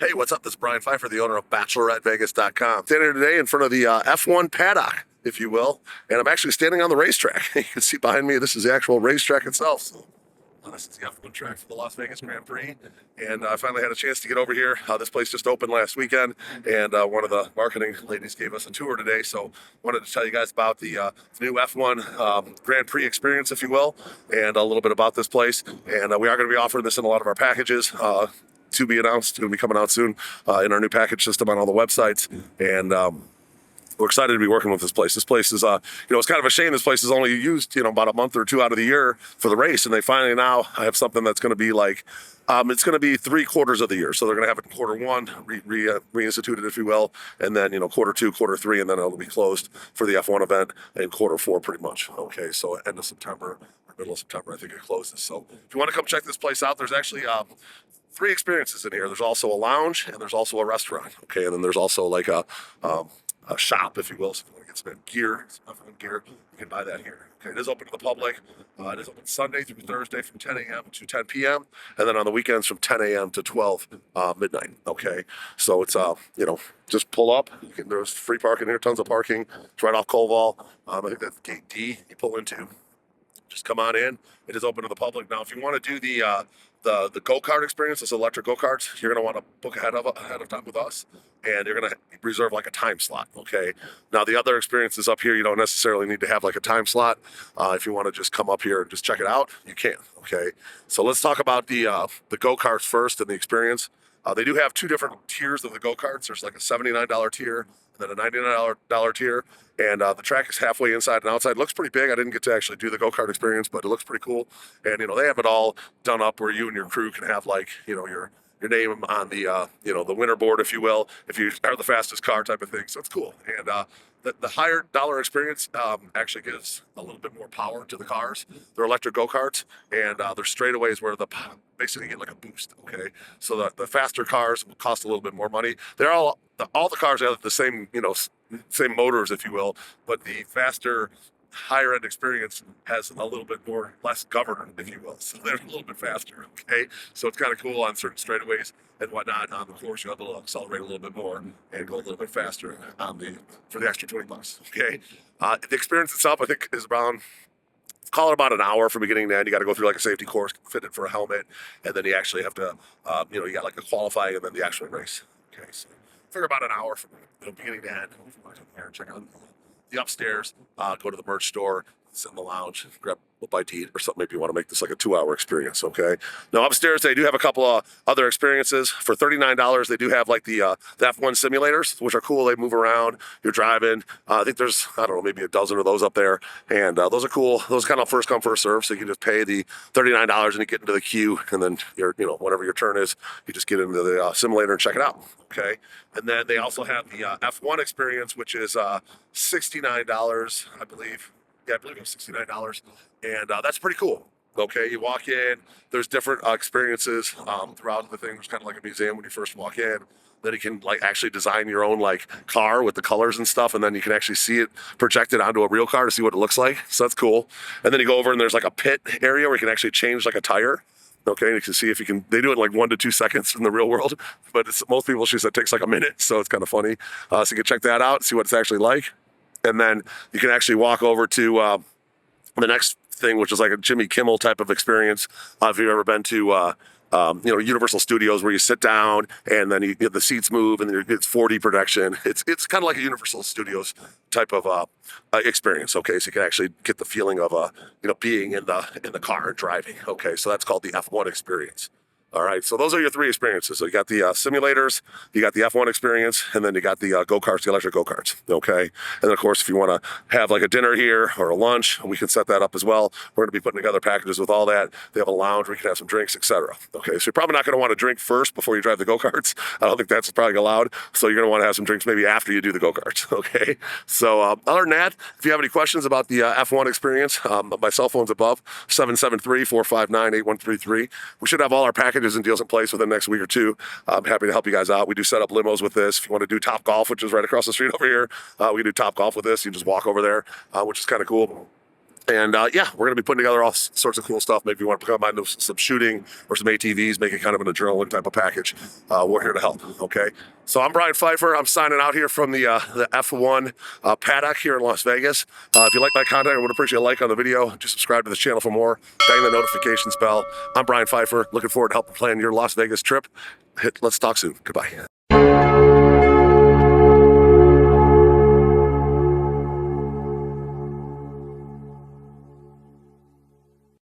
Hey, what's up? This is Brian Pfeiffer, the owner of BacheloretteVegas.com. Standing here today in front of the F1 paddock, if you will, and I'm actually standing on the racetrack. You can see behind me, this is the actual racetrack itself. So, this is the F1 track for the Las Vegas Grand Prix, and I finally had a chance to get over here. This place just opened last weekend, and one of the marketing ladies gave us a tour today, so wanted to tell you guys about the new F1 Grand Prix experience, if you will, and a little bit about this place. And we are going to be offering this in a lot of our packages. To be announced. It'll be coming out soon in our new package system on all the websites. And we're excited to be working with this place. This place is, it's kind of a shame this place is only used, about a month or two out of the year for the race. And they finally now have something that's going to be like, it's going to be 3/4 of the year. So they're going to have it in quarter 1, reinstituted, if you will. And then, quarter 2, quarter 3, and then it'll be closed for the F1 event in quarter 4, pretty much. Okay. So end of September, or middle of September, I think it closes. So if you want to come check this place out, there's actually, 3 experiences in here. There's also a lounge and there's also a restaurant. Okay, and then there's also like a shop, if you will. So if you want to get some gear, some F1 gear, you can buy that here. Okay, it is open to the public. It is open Sunday through Thursday from 10 a.m. to 10 p.m. and then on the weekends from 10 a.m. to 12 midnight. Okay, so it's just pull up. There's free parking here, tons of parking. It's right off Koval. I think that's gate D. You pull into. Just come on in. It is open to the public. Now, if you want to do the go-kart experience, this electric go-karts, you're going to want to book ahead of time with us, and you're going to reserve like a time slot. Okay. Now, the other experiences up here, you don't necessarily need to have like a time slot. If you want to just come up here and just check it out, you can. Okay. So let's talk about the go-karts first and the experience. They do have 2 different tiers of the go-karts. There's like a $79 tier and then a $99 tier. And the track is halfway inside and outside. It looks pretty big. I didn't get to actually do the go-kart experience, but it looks pretty cool. And, they have it all done up where you and your crew can have like, your name on the, the winner board, if you will, if you are the fastest car type of thing. So it's cool. And the higher dollar experience actually gives a little bit more power to the cars. They're electric go-karts, and they're straightaways where basically get like a boost. Okay, so the faster cars will cost a little bit more money. They're all the cars have the same same motors, if you will, but the faster, higher end experience has a little bit less governor, if you will. So they're a little bit faster. Okay, so it's kind of cool on certain straightaways and whatnot. On the course, you're able to accelerate a little bit more and go a little bit faster for the extra $20. Okay, the experience itself, I think, is around, call it about an hour from beginning to end. You got to go through like a safety course, fitted for a helmet, and then you actually have to, you got like a qualifying and then the actual race. Okay, so figure about an hour from beginning to end. If you want to come here and check out the upstairs, go to the merch store, sit in the lounge, grab a bite to eat or something. Maybe you want to make this like a 2-hour experience. Okay. Now upstairs, they do have a couple of other experiences for $39. They do have like the F1 simulators, which are cool. They move around. You're driving. I think there's, I don't know, maybe a dozen of those up there. And those are cool. Those kind of first come, first serve. So you can just pay the $39 and you get into the queue. And then whenever your turn is, you just get into the simulator and check it out. Okay. And then they also have the F1 experience, which is $69, I believe. Yeah, I believe it was $69, and that's pretty cool. Okay, you walk in, there's different experiences throughout the thing. There's kind of like a museum when you first walk in. Then you can like actually design your own like car with the colors and stuff, and then you can actually see it projected onto a real car to see what it looks like. So that's cool. And then you go over and there's like a pit area where you can actually change like a tire. Okay, and you can see if you can. They do it in like 1 to 2 seconds in the real world, but most people, she said, takes like a minute. So it's kind of funny. So you can check that out, see what it's actually like. And then you can actually walk over to the next thing, which is like a Jimmy Kimmel type of experience. If you've ever been to, Universal Studios, where you sit down and then the seats move and it's 4D production. It's kind of like a Universal Studios type of experience. Okay, so you can actually get the feeling of being in the car and driving. Okay, so that's called the F1 experience. All right, so those are your 3 experiences. So you got the simulators, you got the F1 experience, and then you got the go-karts, the electric go-karts, okay? And then, of course, if you want to have like a dinner here or a lunch, we can set that up as well. We're going to be putting together packages with all that. They have a lounge where you can have some drinks, etc. Okay, so you're probably not going to want to drink first before you drive the go-karts. I don't think that's probably allowed. So you're going to want to have some drinks maybe after you do the go-karts, okay? So other than that, if you have any questions about the F1 experience, my cell phone's above, 773-459-8133. We should have all our packages and deals in place within the next week or 2. I'm happy to help you guys out. We do set up limos with this. If you want to do TopGolf, which is right across the street over here, we can do TopGolf with this. You just walk over there, which is kind of cool. And yeah, we're going to be putting together all sorts of cool stuff. Maybe you want to come by into some shooting or some ATVs, make it kind of an adrenaline type of package. We're here to help. Okay. So I'm Brian Pfeiffer. I'm signing out here from the F1 paddock here in Las Vegas. If you like my content, I would appreciate a like on the video. Just subscribe to this channel for more. Bang the notifications bell. I'm Brian Pfeiffer. Looking forward to helping plan your Las Vegas trip. Let's talk soon. Goodbye.